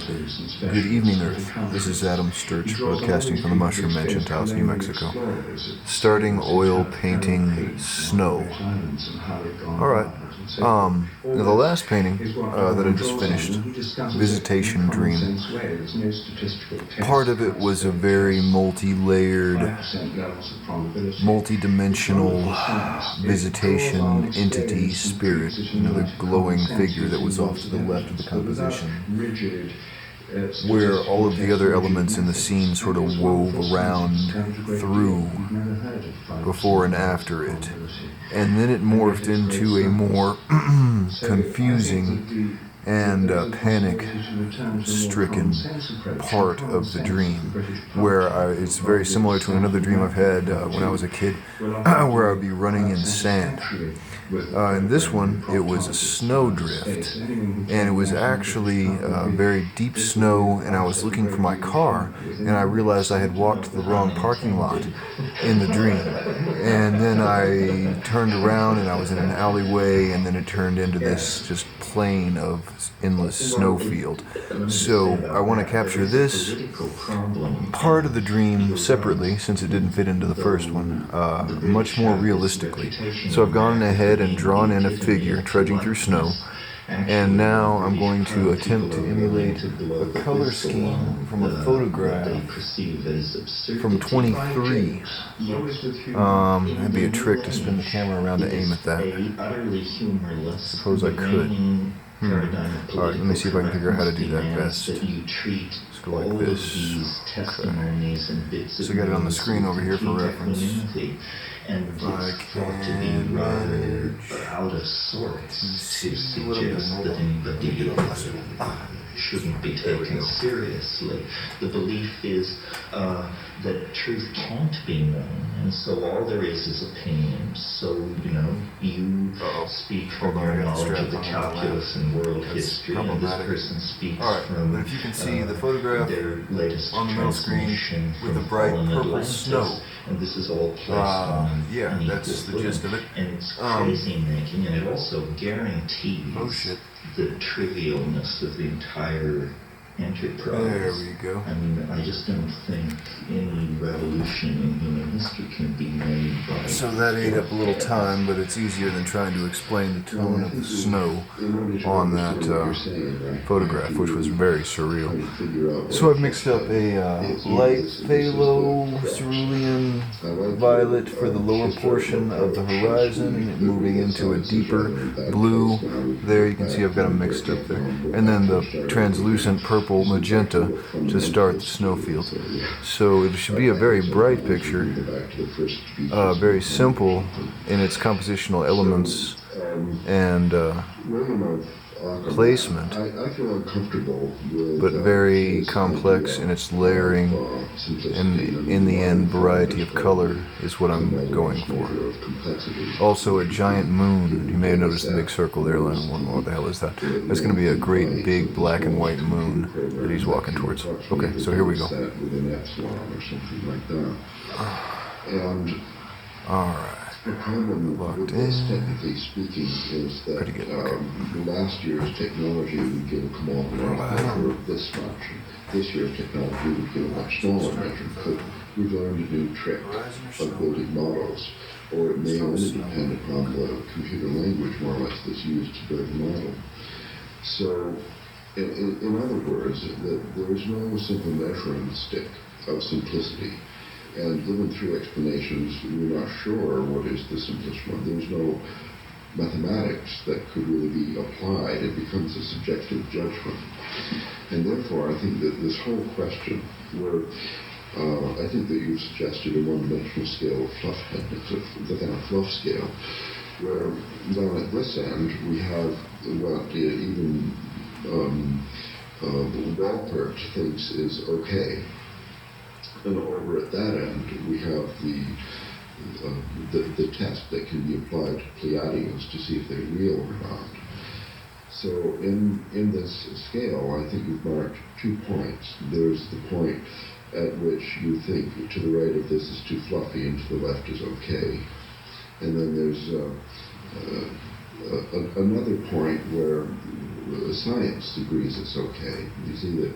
Good evening, Earth. This is Adam Sturch, broadcasting from the Mushroom Mansion, Taos, New Mexico. Starting oil painting snow. Alright. The last painting that I just finished, Visitation Dream, part of it was a very multi-layered, multi-dimensional visitation entity spirit, the glowing figure that was off to the left of the composition, where all of the other elements in the scene sort of wove around through before and after it. And then it morphed into a more confusing and panic-stricken part of the dream, where it's very similar to another dream I've had when I was a kid, where I'd be running in sand. In this one, it was a snowdrift, and it was actually very deep snow, and I was looking for my car, and I realized I had walked the wrong parking lot in the dream. And then I turned around, and I was in an alleyway, and then it turned into this just plain of endless snowfield. So I want to capture this part of the dream separately, since it didn't fit into the first one, much more realistically. So I've gone ahead and drawn in a figure trudging through snow, and now I'm going to attempt to emulate a color scheme from a photograph from 23. That'd be a trick to spin the camera around to aim at that. Suppose I could. Alright, let me see if I can figure out how to do that best. Let's go like this. Okay. So I got it on the screen over here for reference. And I can manage out of sorts to suggest that anybody shouldn't be taken seriously. The belief is that truth can't be known, and so all there is opinion. So, you speak from your knowledge of the calculus and world history, and this person speaks from but if you can see the photograph their latest on the middle screen with the bright purple snow. And this is all placed on yeah, that's the gist of it. And it's crazy making, and it also guarantees the trivialness of the entire enterprise. There we go. I mean, I just don't think any revolution in human history can be made by... So that ate up a little time, but it's easier than trying to explain the tone of the snow on that photograph, which was very surreal. So I've mixed up a light phthalo cerulean violet for the lower portion of the horizon, and moving into a deeper blue. There you can see I've got them mixed up there. And then the translucent purple magenta to start the snowfield. So it should be a very bright picture, very simple in its compositional elements and placement, but very complex in its layering, and in the end variety of color is what I'm going for. Also a giant moon. You may have noticed the big circle there. What the hell is that? That's going to be a great big black and white moon that he's walking towards. Okay, so here we go. Alright. The problem with this, technically speaking, is that last year's technology would give a commodity measure of this much. This year's technology would give a much smaller measure. But we've learned a new trick of building models, or it may only depend upon the computer language, more or less, that's used to build the model. So, in other words, there is no simple measuring stick of simplicity. And given three explanations, we're not sure what is the simplest one. There's no mathematics that could really be applied. It becomes a subjective judgment. And therefore, I think that this whole question, where I think that you've suggested a one-dimensional scale of fluff, the kind of fluff scale, where down at this end we have what even Walpert thinks is okay. And over at that end, we have the test that can be applied to Pleiadians to see if they're real or not. So in this scale, I think you've marked 2 points. There's the point at which you think to the right of this is too fluffy and to the left is okay. And then there's another point where science agrees it's okay. You see that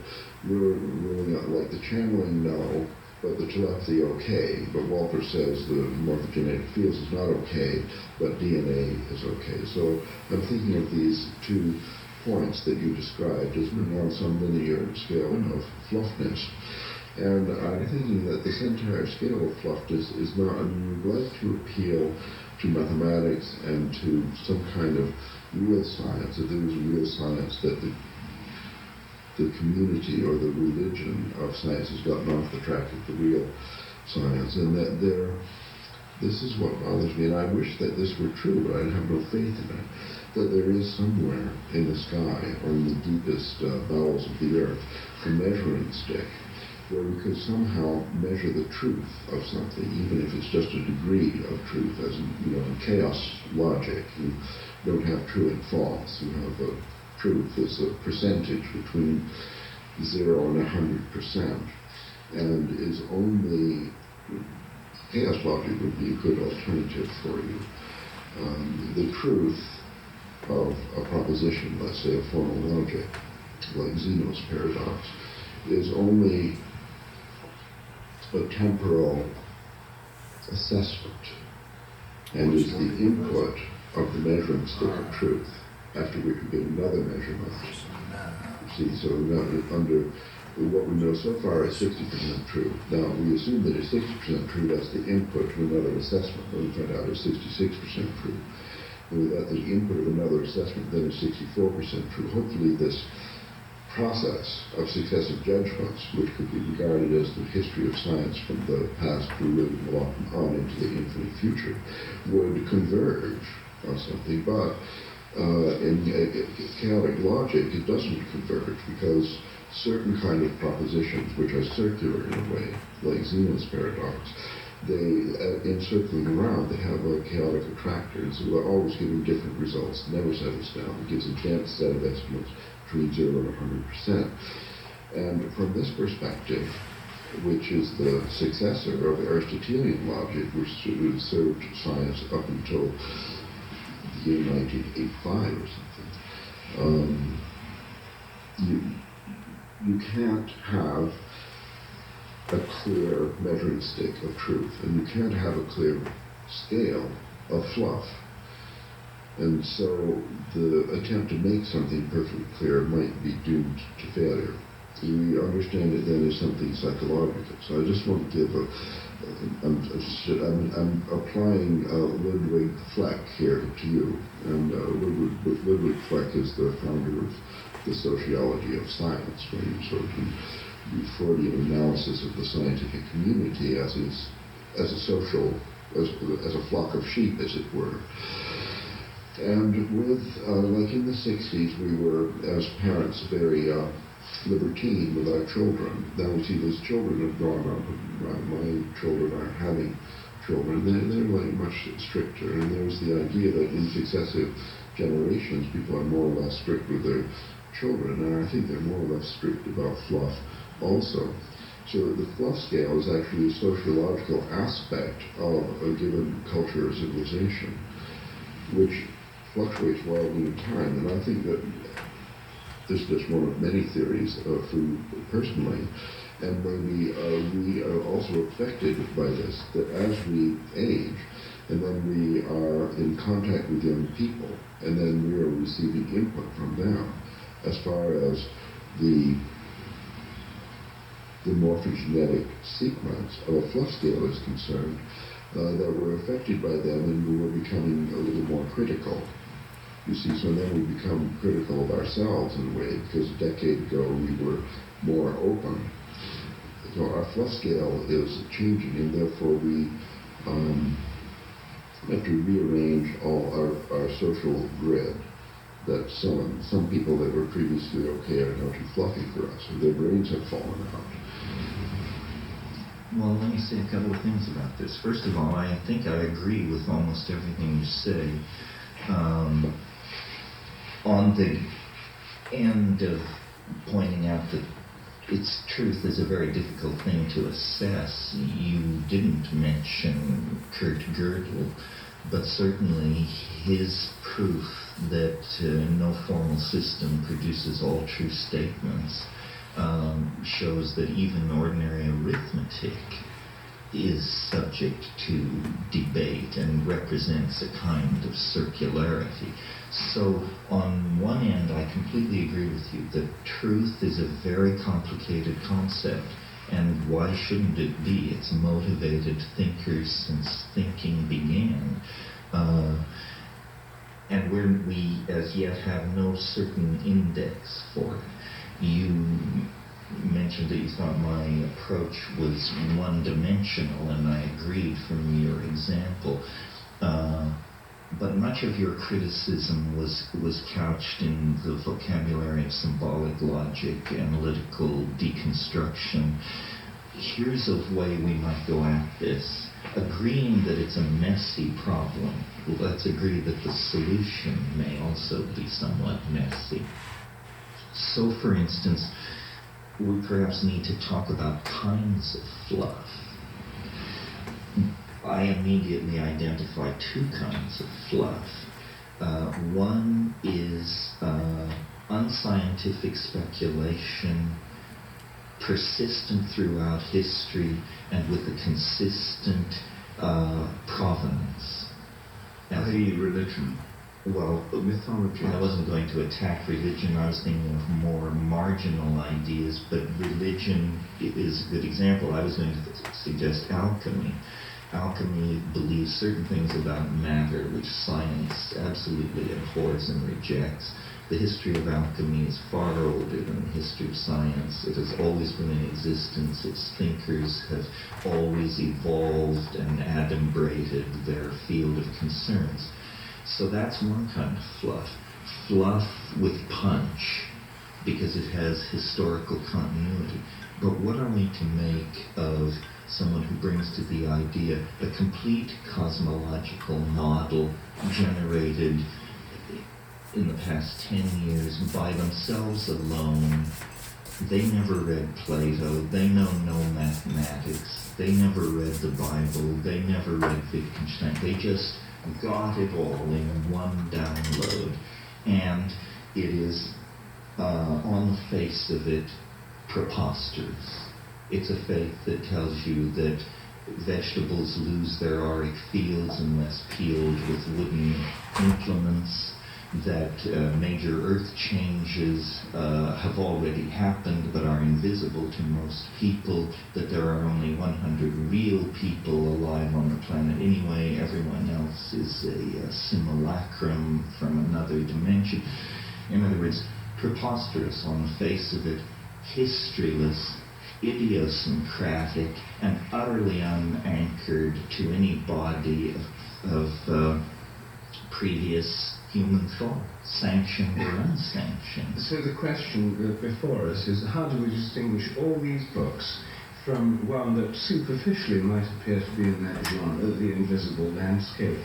we're ruling out, like the channeling, no, but the telepathy, okay. But Walter says the morphogenetic fields is not okay, but DNA is okay. So I'm thinking of these two points that you described as being on some linear scale of fluffness. And I'm thinking that this entire scale of fluffness is not, I mean, we'd like to appeal to mathematics and to some kind of real science, that there is real science, that the community or the religion of science has gotten off the track of the real science, and that this is what bothers me, and I wish that this were true, but I have no faith in it, that there is somewhere in the sky or in the deepest bowels of the earth a measuring stick where we could somehow measure the truth of something, even if it's just a degree of truth, as in chaos logic. You don't have true and false. You have a truth is a percentage between 0 and 100%, and is only chaos logic would be a good alternative for you. The truth of a proposition, let's say a formal logic, like Zeno's paradox, is only a temporal assessment and is the input of the measuring stick of truth, after which we get another measurement. See, so under what we know so far is 60% true. Now, we assume that it's 60% true, that's the input to another assessment. What we find out is 66% true. And without the input of another assessment, then it's 64% true. Hopefully this process of successive judgments, which could be regarded as the history of science from the past through on into the infinite future, would converge on something. But in chaotic logic, it doesn't converge, because certain kind of propositions, which are circular in a way, like Zeno's paradox, they, in circling around, they have a chaotic attractor, and so they're always giving different results, never settles down. It gives a dense set of estimates between 0 and 100%. And from this perspective, which is the successor of Aristotelian logic, which served science up until the year 1985 or something, you can't have a clear measuring stick of truth, and you can't have a clear scale of fluff. And so the attempt to make something perfectly clear might be doomed to failure. We understand it then as something psychological. So I just want to give I'm applying Ludwig Fleck here to you. And Ludwig Fleck is the founder of the sociology of science, where you sort of do Freudian analysis of the scientific community as a social, as a flock of sheep, as it were. And with, like in the 60s, we were, as parents, very libertine with our children. Now we see those children have grown up, and my children aren't having children. They're like much stricter, and there's the idea that in successive generations, people are more or less strict with their children, and I think they're more or less strict about fluff also. So the fluff scale is actually a sociological aspect of a given culture or civilization, which fluctuates wildly in time. And I think that this is just one of many theories from personally, and maybe we are also affected by this, that as we age, and then we are in contact with young people, and then we are receiving input from them, as far as the morphogenetic sequence of a fluff scale is concerned, that we're affected by them, and we're becoming a little more critical. You see, so then we become critical of ourselves in a way, because a decade ago we were more open. So our fluff scale is changing, and therefore we have to rearrange all our social grid. That some people that were previously okay are now too fluffy for us, or their brains have fallen out. Well, let me say a couple of things about this. First of all, I think I agree with almost everything you say. On the end of pointing out that its truth is a very difficult thing to assess, you didn't mention Kurt Gödel, but certainly his proof that no formal system produces all true statements shows that even ordinary arithmetic is subject to debate and represents a kind of circularity. So on one end, I completely agree with you that truth is a very complicated concept, and why shouldn't it be? It's motivated thinkers since thinking began. And we as yet have no certain index for it. You mentioned that you thought my approach was one-dimensional, and I agreed from your example. But much of your criticism was couched in the vocabulary of symbolic logic, analytical deconstruction. Here's a way we might go at this. Agreeing that it's a messy problem, let's agree that the solution may also be somewhat messy. So, for instance, we perhaps need to talk about kinds of fluff. I immediately identify two kinds of fluff. One is unscientific speculation, persistent throughout history and with a consistent provenance. i.e. religion. Well, mythology. I wasn't going to attack religion. I was thinking of more marginal ideas, but religion is a good example. I was going to suggest alchemy. Alchemy believes certain things about matter which science absolutely abhors and rejects. The history of alchemy is far older than the history of science. It has always been in existence. Its thinkers have always evolved and adumbrated their field of concerns. So that's one kind of fluff. Fluff with punch, because it has historical continuity. But what are we to make of someone who brings to the idea a complete cosmological model generated in the past 10 years by themselves alone? They never read Plato, they know no mathematics, they never read the Bible, they never read Wittgenstein, they just got it all in one download, and it is, on the face of it, preposterous. It's a faith that tells you that vegetables lose their auric fields unless peeled with wooden implements, that major earth changes have already happened but are invisible to most people, that there are only 100 real people alive on the planet anyway, everyone else is a simulacrum from another dimension. In other words, preposterous on the face of it, historyless, idiosyncratic, and utterly unanchored to any body of previous human thought, sanctioned or unsanctioned. So the question before us is, how do we distinguish all these books from one that superficially might appear to be in that genre, the invisible landscape?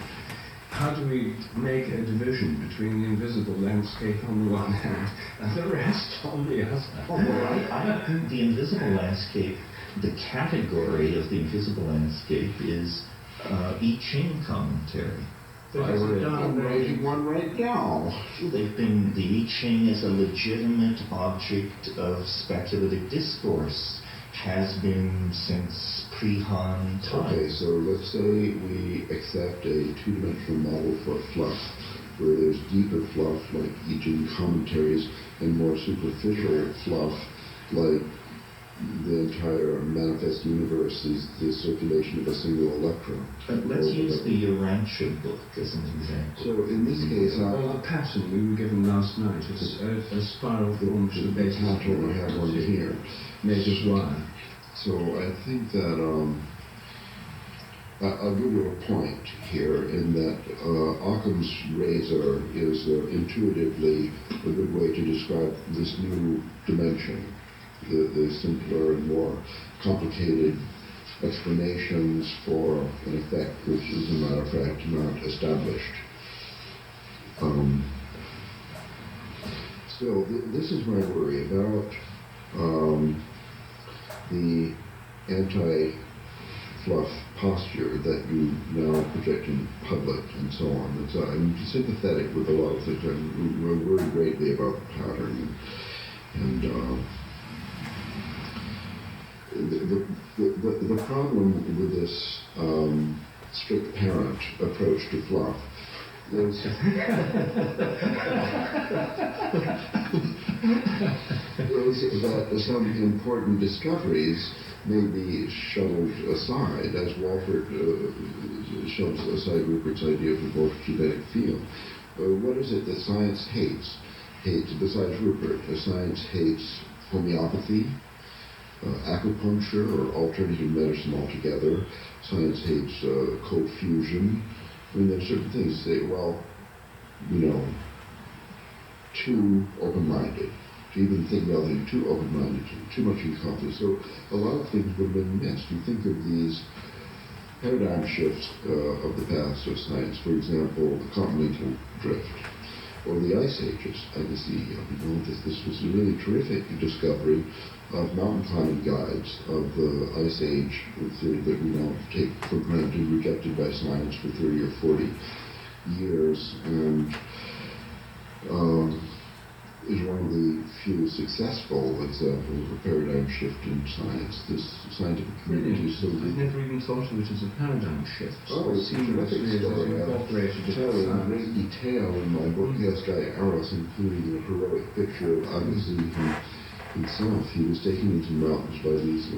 How do we make a division between the invisible landscape on the one hand and the rest on the other? I think the invisible landscape, the category of the invisible landscape is I Ching commentary. I'm writing one right now. The I Ching is a legitimate object of speculative discourse, has been since pre-Han times. Okay, so let's say we accept a two-dimensional model for fluff, where there's deeper fluff like I Ching commentaries and more superficial fluff like the entire manifest universe is the circulation of a single electron. Let's use the Urantia book as an example. So in this case, Well, the pattern we were given last night is a spiral form to the base pattern I have one here. Nature's wire. So I think that I'll give you a point here in that Occam's razor is intuitively a good way to describe this new dimension, the simpler and more complicated explanations for an effect which is, as a matter of fact, not established. So this is my worry about the fluff posture that you now project in public and so on. And so I'm sympathetic with a lot of things. I'm worried greatly about the pattern and the problem with this strict parent approach to fluff is that some important discoveries may be shoveled aside, as Walford shoves aside Rupert's idea of the morphogenetic field. What is it that science hates? Besides Rupert, science hates homeopathy, acupuncture, or alternative medicine altogether. Science hates cold fusion. I mean, there are certain things that say, well, too open-minded. To even think about it, too open-minded, too much in conflict. So a lot of things would have been missed. You think of these paradigm shifts of the past of science, for example, the continental drift, or the ice ages. I can see, this was a really terrific discovery of mountain climbing guides of the ice age theory that we now take for granted, rejected by science for 30 or 40 years, and is one of the few successful examples of a paradigm shift in science. This scientific community is so... I've never even thought of it as a paradigm shift. Oh, it's a terrific story. I tell in great detail in my book, Yes, Guy Arrows, including a heroic picture of Agassiz himself. He was taken into mountains by these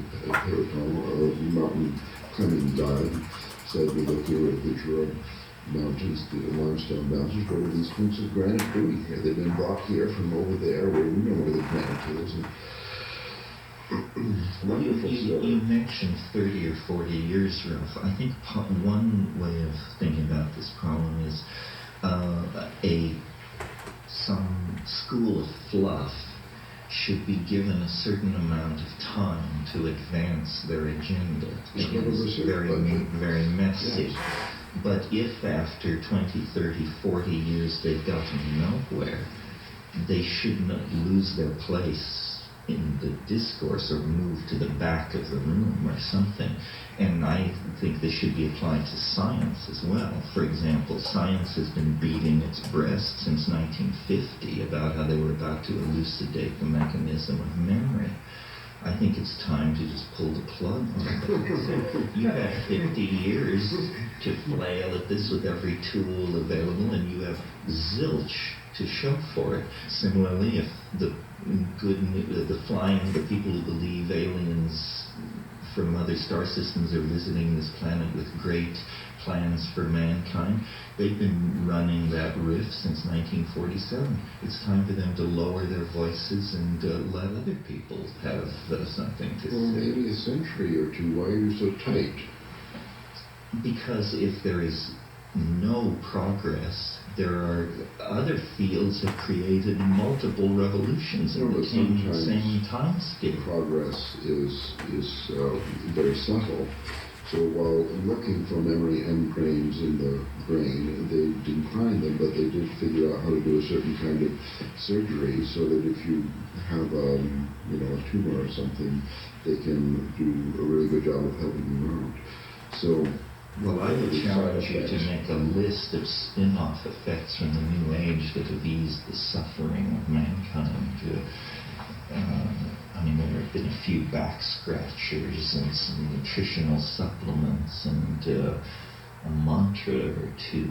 mountain climbing guide. Said, look, here are a picture of mountains, the limestone mountains. What are these hunks of granite doing here? They've been brought here from over there, where we know where the granite is. Wonderful story. You mentioned 30 or 40 years, Ralph. I think one way of thinking about this problem is some school of fluff should be given a certain amount of time to advance their agenda. It is very messy. Yes. But if after 20, 30, 40 years they've gotten nowhere, they should not lose their place in the discourse or move to the back of the room or something. And I think this should be applied to science as well. For example, science has been beating its breast since 1950 about how they were about to elucidate the mechanism of memory. I think it's time to just pull the plug on that. You have 50 years to flail at this with every tool available, and you have zilch to show for it. Similarly, if the people who believe aliens from other star systems are visiting this planet with great plans for mankind, they've been running that riff since 1947. It's time for them to lower their voices and let other people have something to say. Well, maybe a century or two. Why are you so tight? Because if there is no progress, there are other fields have created multiple revolutions in the same time scale. Progress is very subtle. So while looking for memory engrains in the brain, they didn't find them, but they did figure out how to do a certain kind of surgery so that if you have a tumor or something, they can do a really good job of helping you out. So, well, I would challenge you to make a list of spin-off effects from the New Age that have eased the suffering of mankind. There have been a few back scratchers and some nutritional supplements and a mantra or two.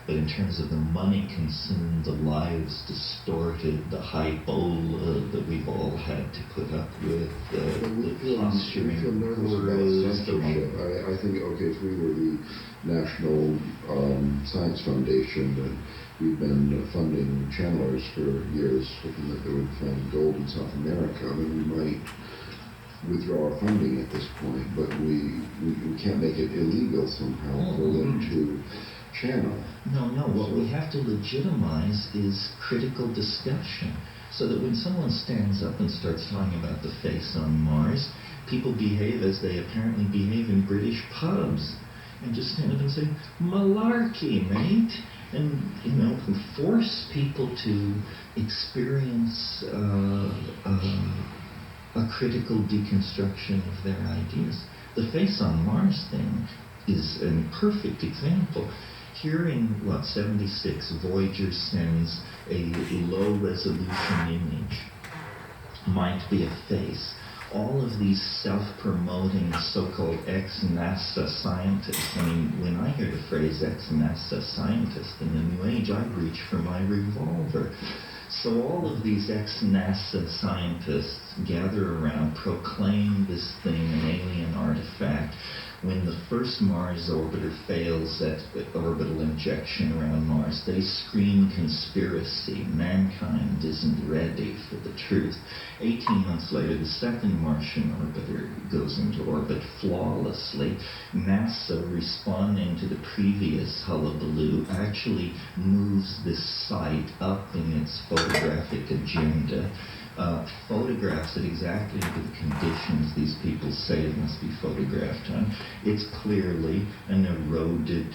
But in terms of the money consumed, the lives distorted, the hypola that we've all had to put up with, the posturing gurus. I think, if we were the National Science Foundation, and we've been funding channelers for years, hoping that they would find gold in South America, then we might withdraw our funding at this point, but we can't make it illegal somehow for them to channel. No. What we have to legitimize is critical discussion, so that when someone stands up and starts talking about the face on Mars, people behave as they apparently behave in British pubs, and just stand up and say, malarkey, mate, and force people to experience a critical deconstruction of their ideas. The face on Mars thing is a perfect example. Here in, 76, Voyager sends a low-resolution image. Might be a face. All of these self-promoting so-called ex-NASA scientists, when I hear the phrase ex-NASA scientist in the New Age, I reach for my revolver. So all of these ex-NASA scientists gather around, proclaim this thing an alien artifact. When the first Mars orbiter fails at orbital injection around Mars, they scream conspiracy. Mankind isn't ready for the truth. 18 months later, the second Martian orbiter goes into orbit flawlessly. NASA, responding to the previous hullabaloo, actually moves this site up in its photographic agenda. Photographs it exactly under the conditions these people say it must be photographed on. It's clearly an eroded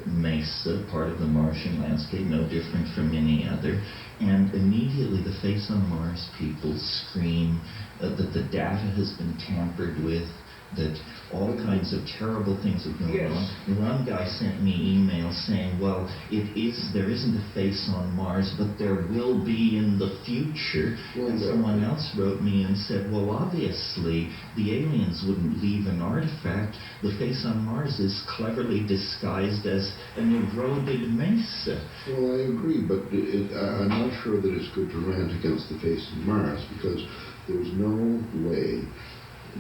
mesa, part of the Martian landscape, no different from any other. And immediately the Face on Mars people scream that the data has been tampered with, that all kinds of terrible things have gone on. One guy sent me email saying, well, there isn't a face on Mars, but there will be in the future. And someone else wrote me and said, well, obviously, the aliens wouldn't leave an artifact. The face on Mars is cleverly disguised as an eroded mesa. Well, I agree, but I'm not sure that it's good to rant against the face on Mars, because there's no way,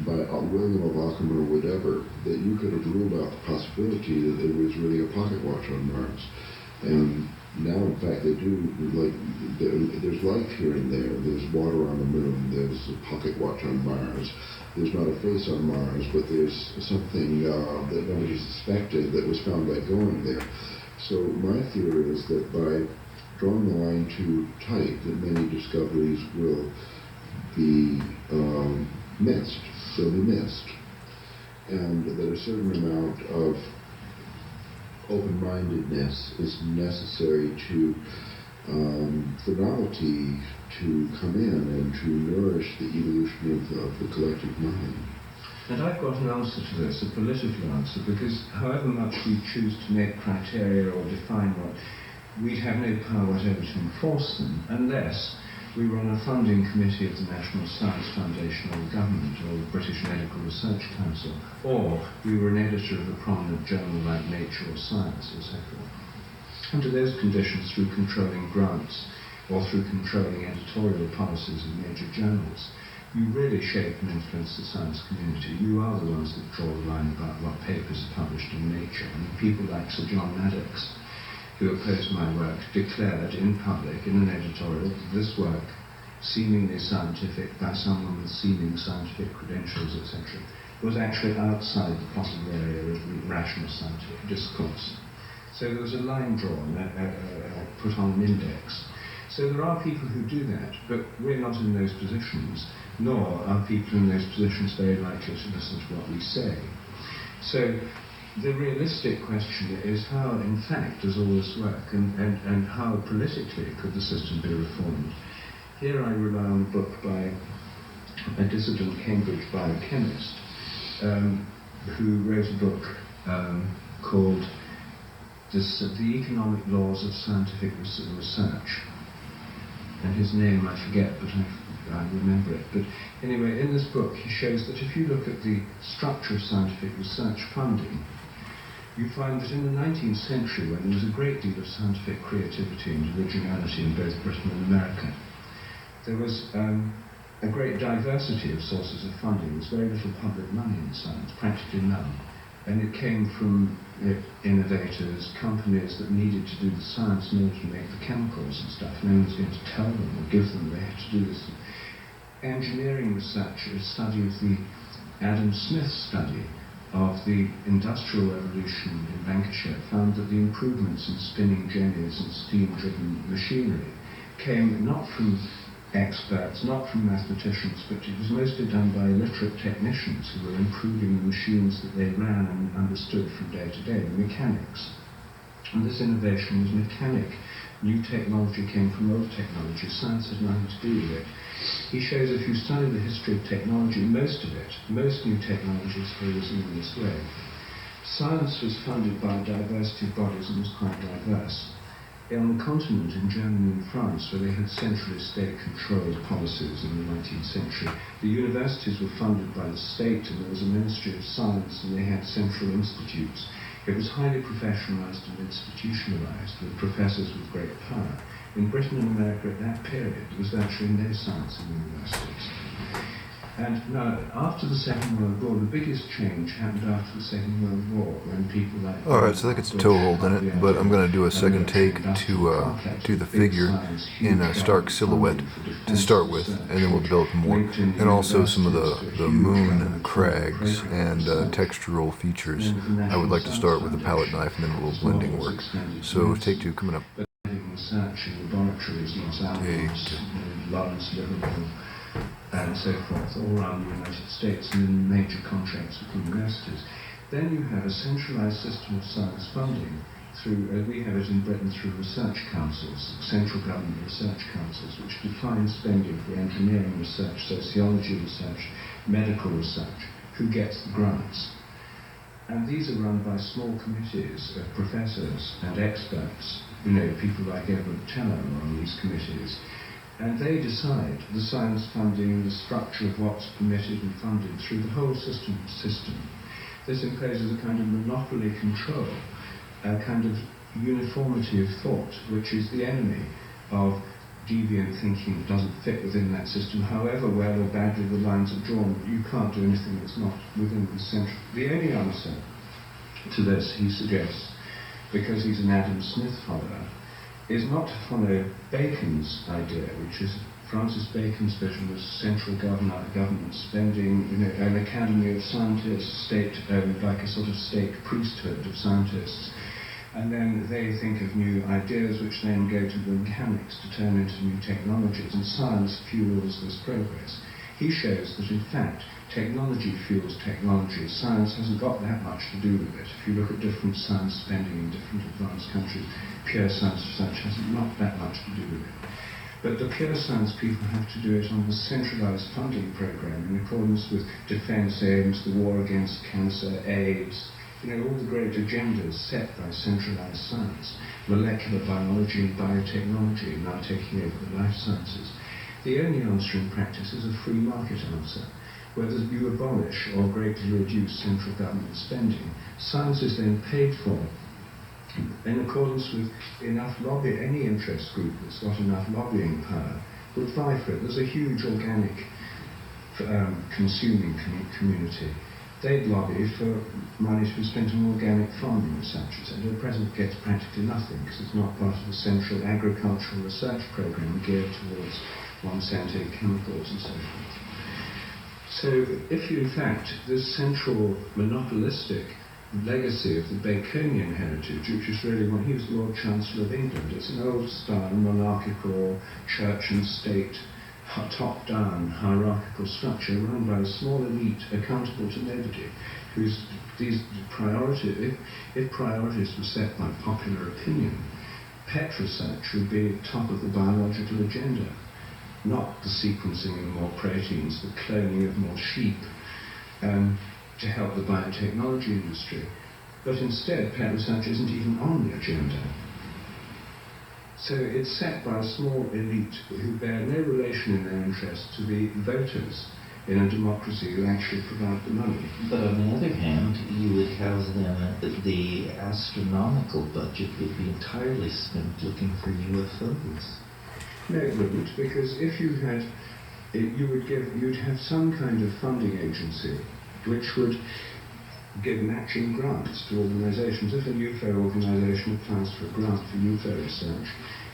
by William of Ockham or whatever, that you could have ruled out the possibility that there was really a pocket watch on Mars. And now, in fact, they do, there's life here and there. There's water on the moon. There's a pocket watch on Mars. There's not a face on Mars, but there's something that nobody suspected that was found by going there. So my theory is that by drawing the line too tight, that many discoveries will be missed. They'll be missed. And that a certain amount of open-mindedness is necessary for novelty to come in and to nourish the evolution of the collective mind. And I've got an answer to this, a political answer, because however much we choose to make criteria or define what, we'd have no power whatever to enforce them unless we were on a funding committee of the National Science Foundation or the government or the British Medical Research Council, or we were an editor of a prominent journal like Nature or Science, etc. Under those conditions, through controlling grants or through controlling editorial policies of major journals, you really shape and influence the science community. You are the ones that draw the line about what papers are published in Nature. And people like Sir John Maddox, who opposed my work, declared in public, in an editorial, that this work, seemingly scientific by someone with seeming scientific credentials, etc., was actually outside the possible area of rational scientific discourse. So there was a line drawn, put on an index. So there are people who do that, but we're not in those positions, nor are people in those positions very likely to listen to what we say. So the realistic question is how, in fact, does all this work, and how politically could the system be reformed? Here I rely on a book by a dissident Cambridge biochemist who wrote a book called The Economic Laws of Scientific Research. And his name I forget, but I remember it. But anyway, in this book he shows that if you look at the structure of scientific research funding, you find that in the 19th century, when there was a great deal of scientific creativity and originality in both Britain and America, there was a great diversity of sources of funding. There was very little public money in science, practically none. And it came from innovators, companies that needed to do the science in order to make the chemicals and stuff. No one was going to tell them or give them. They had to do this. Engineering research, a study of the Adam Smith study of the Industrial Revolution in Lancashire, found that the improvements in spinning jennies and steam-driven machinery came not from experts, not from mathematicians, but it was mostly done by illiterate technicians who were improving the machines that they ran and understood from day to day, the mechanics. And this innovation was mechanic. New technology came from old technology. Science had nothing to do with it. He shows if you study the history of technology, most new technologies arose in this way. Science was funded by a diversity of bodies and was quite diverse. On the continent, in Germany and France, where they had centrally state-controlled policies in the 19th century, the universities were funded by the state, and there was a Ministry of Science, and they had central institutes. It was highly professionalized and institutionalized, with professors with great power. In Britain and America at that period, there was virtually no science in universities. And now, after the Second World War, the biggest change happened after the Second World War, when people like... Alright, so that gets a toe hold in it, but I'm going to do a second take to the figure in a stark silhouette to start with, and then we'll develop more. And also some of the moon crags and textural features. I would like to start with a palette knife and then a little blending work. So take two coming up. Research in laboratories, Lawrence, Liverpool, and so forth, all around the United States and in major contracts with universities. Then you have a centralized system of science funding through, we have it in Britain through research councils, central government research councils, which define spending for engineering research, sociology research, medical research, who gets the grants. And these are run by small committees of professors and experts, people like Edward Teller are on these committees. And they decide the science funding, the structure of what's permitted and funded through the whole system. This imposes a kind of monopoly control, a kind of uniformity of thought, which is the enemy of deviant thinking that doesn't fit within that system. However well or badly the lines are drawn, you can't do anything that's not within the central. The only answer to this, he suggests, because he's an Adam Smith follower, is not to follow Bacon's idea, which is Francis Bacon's vision was central government spending, an academy of scientists, state, like a sort of state priesthood of scientists. And then they think of new ideas which then go to the mechanics to turn into new technologies, and science fuels this progress. He shows that in fact technology fuels technology. Science hasn't got that much to do with it. If you look at different science spending in different advanced countries, pure science research has not that much to do with it. But the pure science people have to do it on the centralized funding program in accordance with defense aims, the war against cancer, AIDS, all the great agendas set by centralized science, molecular biology and biotechnology now taking over the life sciences. The only answer in practice is a free market answer. Whether you abolish or greatly reduce central government spending, science is then paid for in accordance with enough lobby. Any interest group that's got enough lobbying power would vie for it. There's a huge organic consuming community. They'd lobby for money to be spent on organic farming research, etc. At present it gets practically nothing because it's not part of the central agricultural research program geared towards Monsanto chemicals and so forth. So if you, in fact, this central monopolistic legacy of the Baconian heritage, which is really what he was Lord Chancellor of England, it's an old-style monarchical church and state, top-down hierarchical structure run by a small elite accountable to nobody, whose these priorities, if priorities were set by popular opinion, pet research would be top of the biological agenda. Not the sequencing of more proteins, the cloning of more sheep to help the biotechnology industry. But instead, pet research isn't even on the agenda. So it's set by a small elite who bear no relation in their interest to the voters in a democracy who actually provide the money. But on the other hand, you would have then the astronomical budget would be entirely spent looking for UFOs. No, it wouldn't, because if you had, you'd have some kind of funding agency which would give matching grants to organisations. If a UFO organisation applies for a grant for UFO research,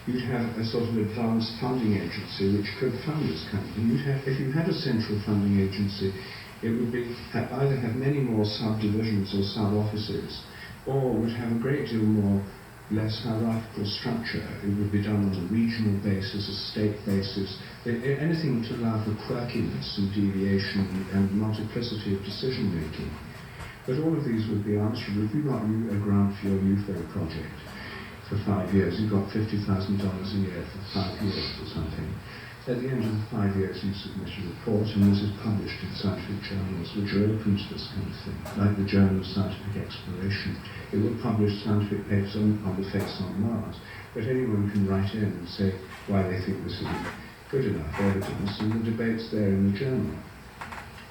you'd have a sort of advanced funding agency which could fund this kind of thing. If you had a central funding agency, it would either have many more subdivisions or sub-offices, or would have a great deal more less hierarchical structure. It would be done on a regional basis, a state basis, anything to allow for quirkiness and deviation and multiplicity of decision making. But all of these would be answerable. If you got a grant for your UFO project for 5 years, you got $50,000 a year for 5 years or something, At the end of the 5 years, you submit a report, and this is published in scientific journals, which are open to this kind of thing, like the Journal of Scientific Exploration. It will publish scientific papers on the face on Mars, but anyone can write in and say why they think this isn't good enough evidence, and the debate's there in the journal.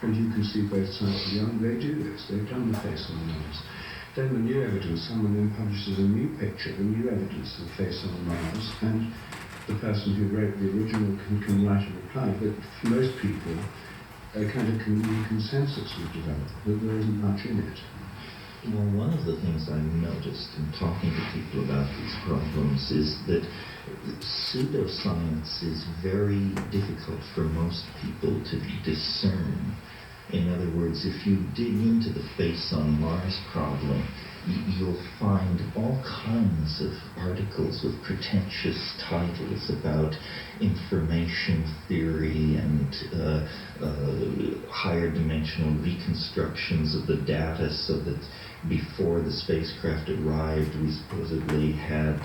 And you can see both sides of the argument. They do this. They've done the face on Mars. Then the new evidence, someone then publishes a new picture, the new evidence of the face on Mars, and the person who wrote the original can write a reply. But for most people, a kind of consensus would develop that there isn't much in it. Well, one of the things I've noticed in talking to people about these problems is that pseudoscience is very difficult for most people to discern. In other words, if you dig into the face on Mars problem, you'll find all kinds of articles with pretentious titles about information theory and higher dimensional reconstructions of the data, so that before the spacecraft arrived, we supposedly had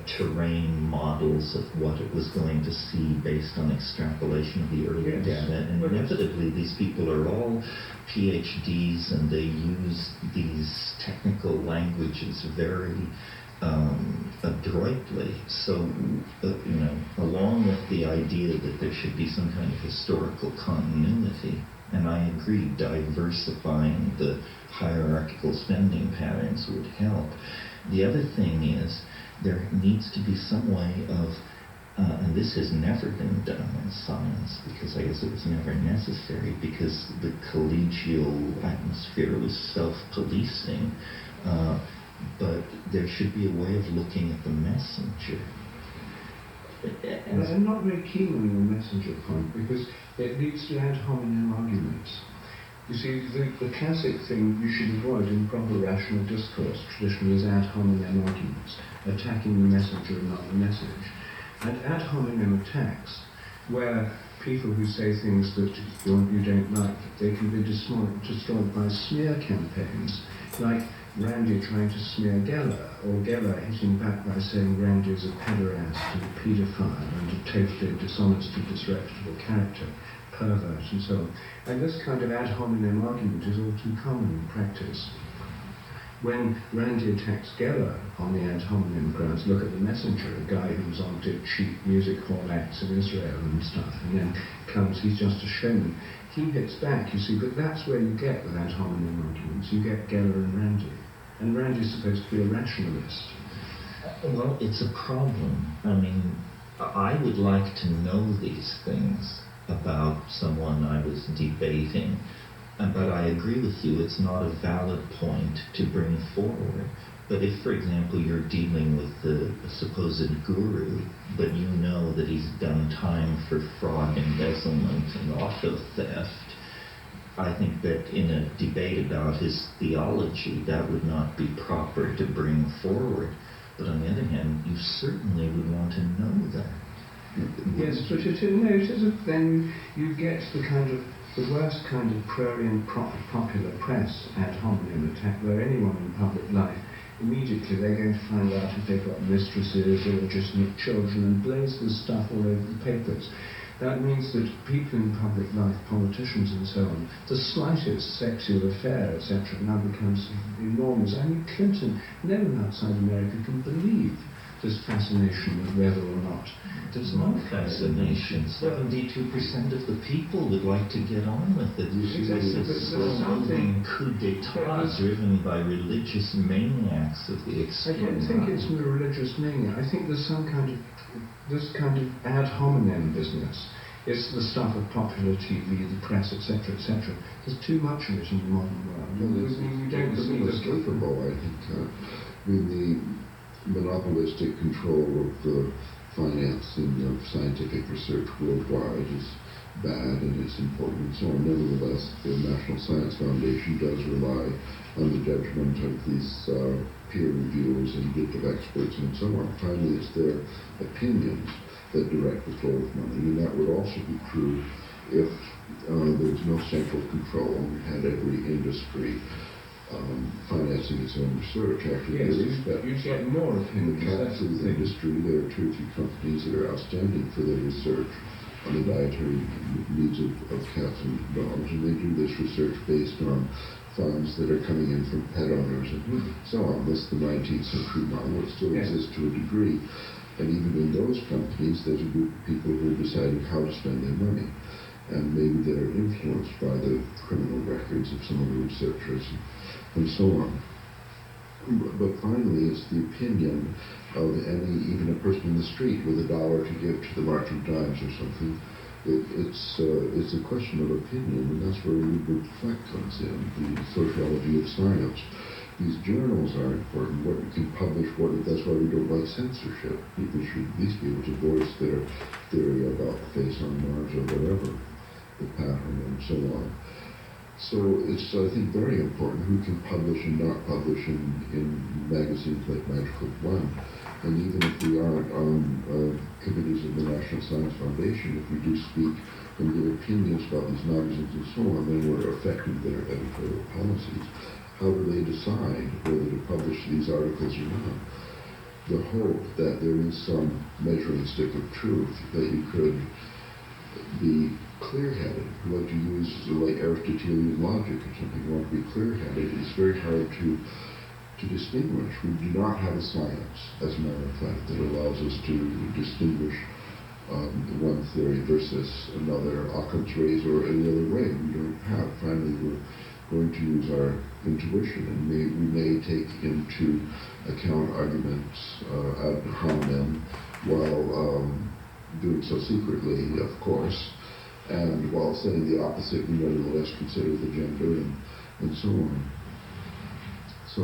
terrain models of what it was going to see based on extrapolation of the early data. And inevitably, these people are all PhDs, and they use these technical languages very adroitly. So, along with the idea that there should be some kind of historical continuity, and I agree, diversifying the hierarchical spending patterns would help. The other thing is, there needs to be some way of, and this has never been done in science, because I guess it was never necessary, because the collegial atmosphere was self-policing, but there should be a way of looking at the messenger. And I'm not very keen on your messenger point, because it leads to ad hominem arguments. You see, the classic thing you should avoid in proper rational discourse traditionally is ad hominem arguments, attacking the messenger and not the message. And ad hominem attacks, where people who say things that you don't like, they can be destroyed by smear campaigns, like Randy trying to smear Geller, or Geller hitting back by saying Randy is a pederast and a paedophile and a totally dishonest and disreputable character, pervert and so on. And this kind of ad hominem argument is all too common in practice. When Randy attacks Geller on the ad hominem grounds, look at The Messenger, a guy who was on did cheap music hall acts in Israel and stuff, and then comes, he's just a showman. He hits back, you see, but that's where you get with ad hominem arguments. You get Geller and Randy. And Randy's supposed to be a rationalist. Well, it's a problem. I mean, I would like to know these things about someone I was debating, but I agree with you, it's not a valid point to bring forward. But if, for example, you're dealing with the supposed guru, but you know that he's done time for fraud, embezzlement, and auto theft, I think that in a debate about his theology, that would not be proper to bring forward. But on the other hand, you certainly would want to know that. Yes, but then you get the worst kind of prurient popular press ad hominem attack, where anyone in public life, immediately they're going to find out if they've got mistresses, illegitimate children, and blaze this stuff all over the papers. That means that people in public life, politicians and so on, the slightest sexual affair, etc., now becomes enormous. I mean, Clinton, no one outside America can believe this fascination with whether or not. There's no fascination. 72% of the people would like to get on with it. Exactly. This slow-moving coup d'etat driven by religious maniacs of the extreme. I don't think it's a religious mania. I think there's this kind of ad hominem business. It's the stuff of popular TV, the press, etc., etc. There's too much of it in the modern world. We don't believe it's capable, I think. The monopolistic control of the financing of scientific research worldwide is bad and it's important and so on. Nevertheless, the National Science Foundation does rely on the judgment of these peer reviewers and group of experts and so on. Finally, it's their opinions that direct the flow of money, and that would also be true if there was no central control and we had every industry financing its own research. Actually, yes, you get more opinions. In the cat food industry, there are 2 or 3 companies that are outstanding for their research. on the dietary needs of cats and dogs, and they do this research based on funds that are coming in from pet owners and so on. This is the 19th century model. It still exists to a degree. And even in those companies, there's a group of people who are deciding how to spend their money. And maybe they're influenced by the criminal records of some of the researchers and so on. But finally, it's the opinion of even a person in the street with $1 to give to the March of Dimes or something. It's a question of opinion, and that's where Rupert Fleck comes in, the sociology of science. These journals are important, what you can publish, that's why we don't like censorship. People should at least be able to voice their theory about the face on Mars or whatever, the pattern and so on. So it's, I think, very important who can publish and not publish in magazines like Magical One. And even if we aren't on committees of the National Science Foundation, if we do speak and give opinions about these magazines and so on, then we're affecting their editorial policies. How do they decide whether to publish these articles or not? The hope that there is some measuring stick of truth, that you could be clear-headed, like to use like Aristotelian logic or something, you want to be clear-headed. It's very hard to distinguish. We do not have a science, as a matter of fact, that allows us to distinguish one theory versus another, Occam's razor or any other way. We don't have. Finally, we're going to use our intuition, and we may take into account arguments ad hominem while doing so secretly, of course, and while saying the opposite, we nevertheless consider the gender and so on. So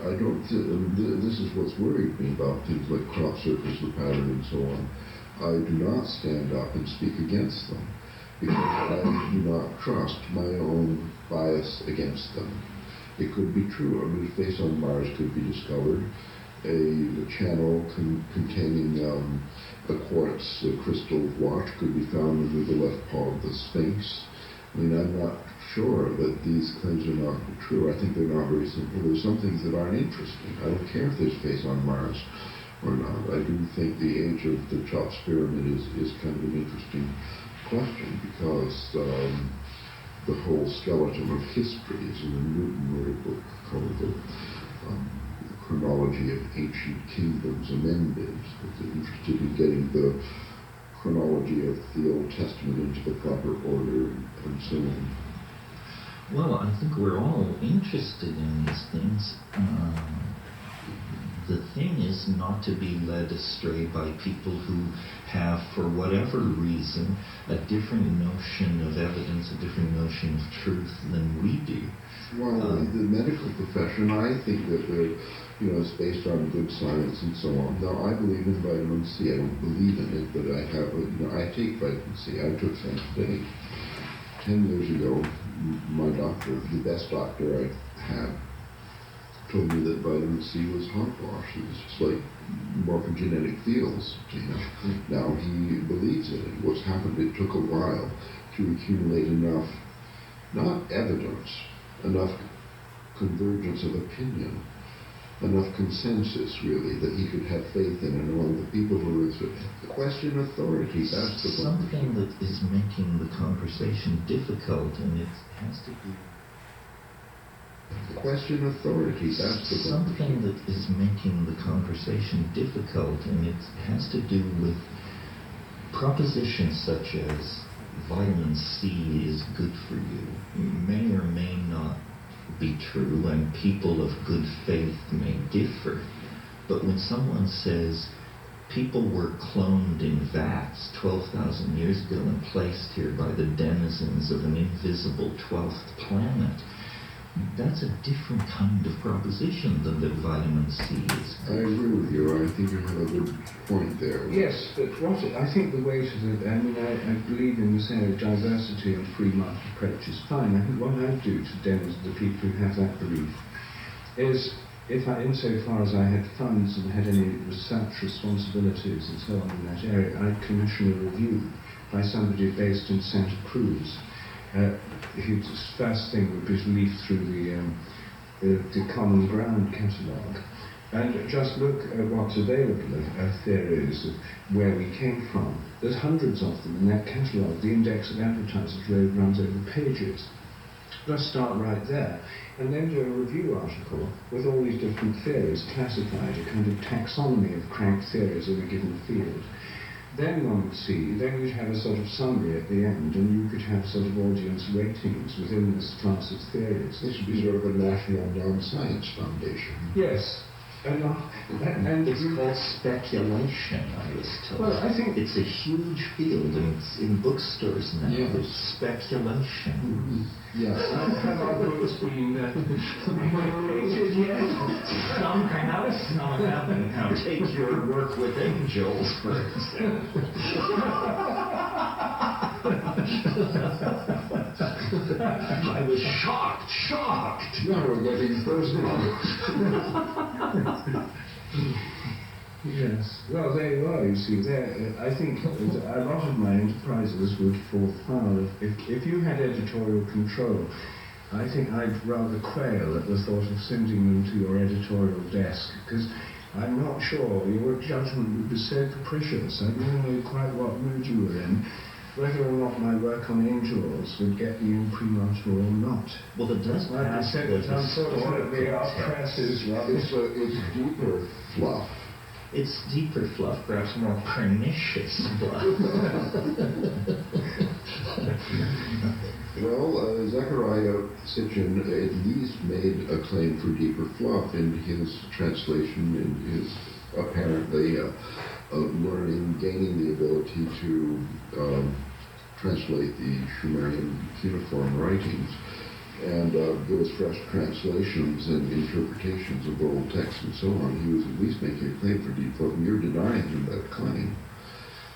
I don't, this is what's worried me about things like crop circles, the pattern, and so on. I do not stand up and speak against them, because I do not trust my own bias against them. It could be true. I mean, Face on Mars could be discovered. A channel containing a quartz crystal watch could be found under the left paw of the Sphinx. I mean, I'm not sure that these claims are not true. I think they're not very simple. There's some things that aren't interesting. I don't care if there's face on Mars or not. I do think the age of the Cheops pyramid is kind of an interesting question, because the whole skeleton of history is in a Newton wrote a book called the Chronology of Ancient Kingdoms Amended. It's interested in getting the chronology of the Old Testament into the proper order and so on. Well, I think we're all interested in these things. The thing is not to be led astray by people who have, for whatever reason, a different notion of evidence, a different notion of truth than we do. Well, the medical profession, I think that it's based on good science and so on. Now, I believe in vitamin C. I don't believe in it, but I take vitamin C. I took some today. 10 years ago, my doctor, the best doctor I had, told me that vitamin C was hogwash. It was just like morphogenetic fields. Now he believes in it. What's happened, it took a while to accumulate enough, not evidence, enough convergence of opinion, enough consensus, really, that he could have faith in. And among the people who were question authority, that's the something that is making the conversation difficult, and it has to be question authority, that's the something that is making the conversation difficult, and it has to do with propositions such as vitamin C is good for you. May or may not be true, and people of good faith may differ. But when someone says people were cloned in vats 12,000 years ago and placed here by the denizens of an invisible 12th planet, that's a different kind of proposition than that vitamin C is. I agree with you. I think you have a good point there. Yes, but I think the way to do, I believe in this area, diversity and free market approach is fine. I think what I do to demonstrate the people who have that belief is, insofar as I had funds and had any research responsibilities and so on in that area, I'd commission a review by somebody based in Santa Cruz. His first thing would be to leaf through the Common Ground catalogue, And just look at what's available of theories of where we came from. There's hundreds of them in that catalogue. The Index of Advertisers runs over pages. Just start right there, and then do a review article with all these different theories classified, a kind of taxonomy of crank theories in a given field. Then one would see, then you'd have a sort of summary at the end, and you could have sort of audience ratings within this class of theories. This would be sort of a national non-science foundation. Yes. And it's called speculation, I was told. Well, I think it's a huge field, and it's in bookstores now. Yes. It's speculation. Yes. have our books been rated yet? Some have, some haven't. Now take your work with angels, for example. I was shocked. Now we're getting personal. Yes. Well, there you are, you see. There, I think a lot of my enterprises would fall foul if you had editorial control. I think I'd rather quail at the thought of sending them to your editorial desk, because I'm not sure your judgment would be so capricious. I don't know quite what mood you were in, whether or not my work on angels would get the imprimatur or not. Well, it does Like I pass said, the unfortunately, our historical press test. is rubbish. It's deeper fluff. It's deeper fluff, perhaps more pernicious fluff. Well, Zechariah Sitchin at least made a claim for deeper fluff in his translation, in his apparently learning, gaining the ability to translate the Sumerian cuneiform writings and give us fresh translations and interpretations of old texts and so on. He was at least making a claim for deep fluff, and you're denying him that claim.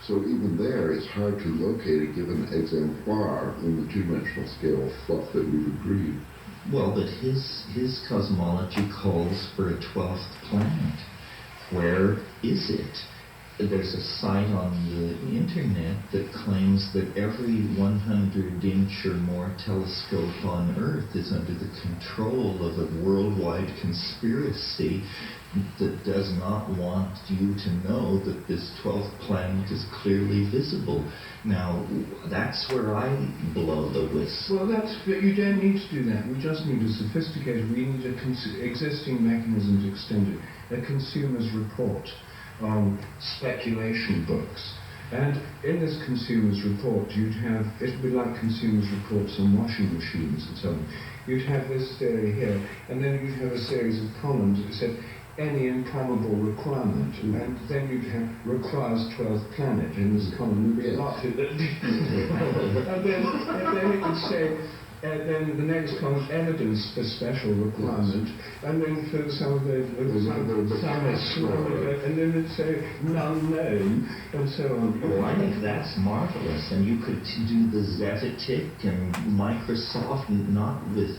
So even there, it's hard to locate a given exemplar in the two-dimensional scale of fluff that we've agreed. Well, but his cosmology calls for a 12th planet. Where is it? There's a site on the internet that claims that every 100-inch or more telescope on Earth is under the control of a worldwide conspiracy that does not want you to know that this 12th planet is clearly visible. Now, that's where I blow the whistle. Well, but you don't need to do that. We just need a sophisticated, we need existing mechanism to extend it. A consumer's report on speculation books. And in this consumer's report, it would be like consumer's reports on washing machines and so on. You'd have this theory here, and then you'd have a series of columns that said, any improbable requirement, and then you'd have requires 12th planet in this column. Would be a lot to that. and then it would say, then the next column, evidence for special requirement, and then for some of the and then it'd say none known, and so on. Well, I think that's marvelous, and you could do the Zetetic and Microsoft, not with,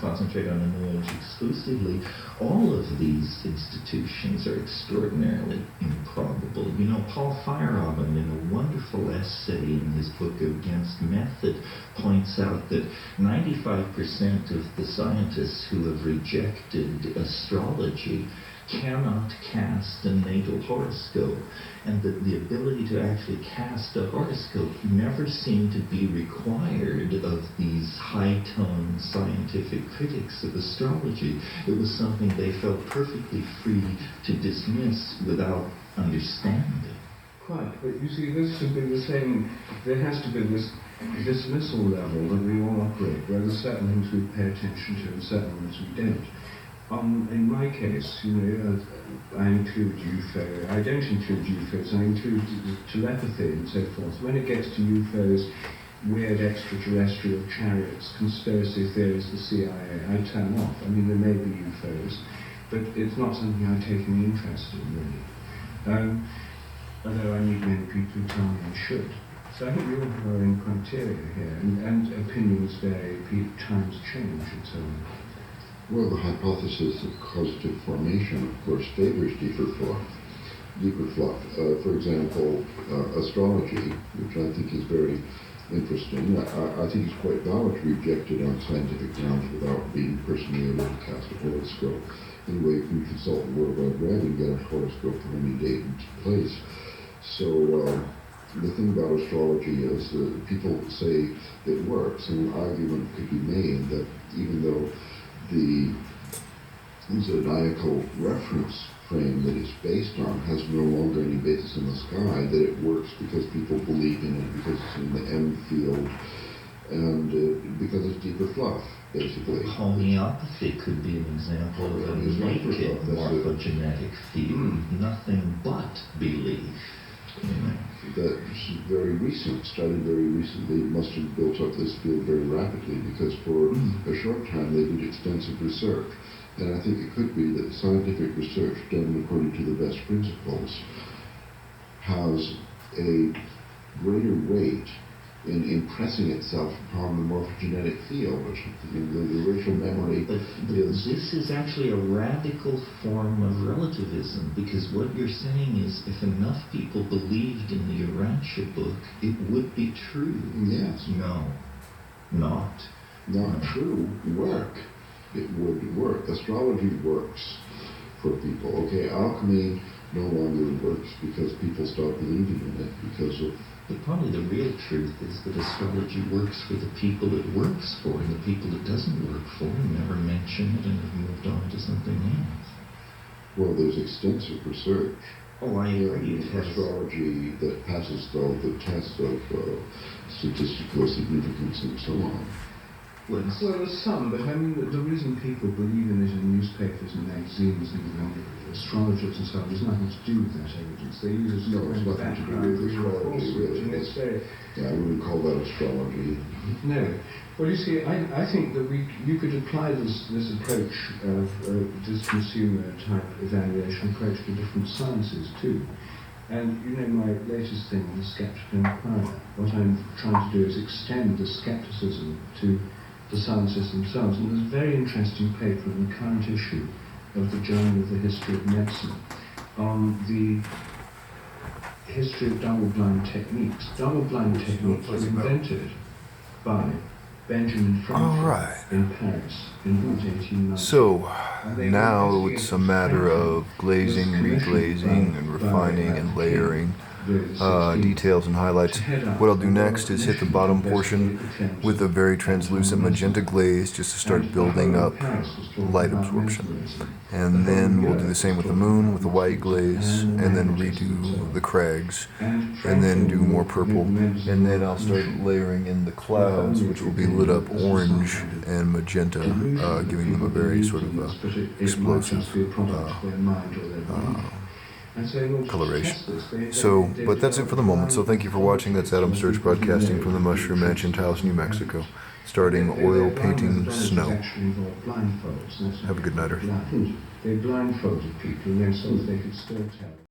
concentrate on the New Age exclusively. All of these institutions are extraordinarily improbable. Paul Feyerabend, in a wonderful essay in his book Against Method, points out that 95% of the scientists who have rejected astrology cannot cast a natal horoscope, and that the ability to actually cast a horoscope never seemed to be required of these high-tone scientific critics of astrology. It was something they felt perfectly free to dismiss without understanding. Quite, but you see, this should be the same. There has to be this dismissal level that we all operate, where there's certain things we pay attention to and certain ones we don't. In my case, I include UFO. I don't include UFOs. I include telepathy and so forth. When it gets to UFOs, weird extraterrestrial chariots, conspiracy theories, the CIA, I turn off. I mean, there may be UFOs, but it's not something I take any interest in, really. Although I need many people who tell me I should. So I think we all have our own criteria here, and opinions vary, times change, and so on. Well, the hypothesis of causative formation, of course, favors deeper fluff. For example, astrology, which I think is very interesting. I think it's quite valid to reject it on scientific grounds without being personally able to cast a horoscope. Anyway, you can consult the World Wide Web and get a horoscope for any date and place. So the thing about astrology is that people say it works, and an argument could be made that even though the zodiacal reference frame that it's based on has no longer any basis in the sky, that it works because people believe in it, because it's in the M field, and because it's deeper fluff, basically. Homeopathy could be an example of a naked morphogenetic field, nothing but belief. That's very recent, started very recently, must have built up this field very rapidly, because for a short time they did extensive research. And I think it could be that scientific research done according to the best principles has a greater weight in impressing itself upon the morphogenetic field, which the racial memory But this is actually a radical form of relativism, because what you're saying is if enough people believed in the Urantia book, it would be true. Yes. No, not. Not true. Work. It would work. Astrology works for people. Okay, alchemy no longer works because people stop believing in it because of. But probably the real truth is that astrology works for the people it works for, and the people it doesn't work for never mention it and have moved on to something else. Well, there's extensive research. Oh, I agree. In astrology that passes the test of statistical significance and so on. Well, there's some, but I mean, the reason people believe in it in newspapers and magazines and astrologers and so on has nothing to do with that evidence. They use it as No, it's nothing to do with astrology, really. and it's very... Yeah, I wouldn't call that astrology. No. Well, you see, I think that you could apply this approach of this consumer type evaluation approach to different sciences too. And you know, my latest thing on the Skeptical Inquirer, what I'm trying to do is extend the skepticism to the sciences themselves. And there's a very interesting paper in the current issue of the Journal of the History of Medicine on the history of double-blind techniques. Double-blind techniques were invented by Benjamin Franklin in Paris in about 1890. So now it's a matter of glazing, reglazing, and refining and layering. Details and highlights. What I'll do next is hit the bottom portion with a very translucent magenta glaze just to start building up light absorption. And then we'll do the same with the moon with the white glaze, and then redo the crags, and then do more purple. And then I'll start layering in the clouds, which will be lit up orange and magenta, giving them a very sort of explosive coloration. So, but that's it for the moment. So thank you for watching. That's Adam Sturch broadcasting from the Mushroom Mansion House, New Mexico, starting oil painting snow. Have a good night, Earth. They blindfolded people, and so they could still tell.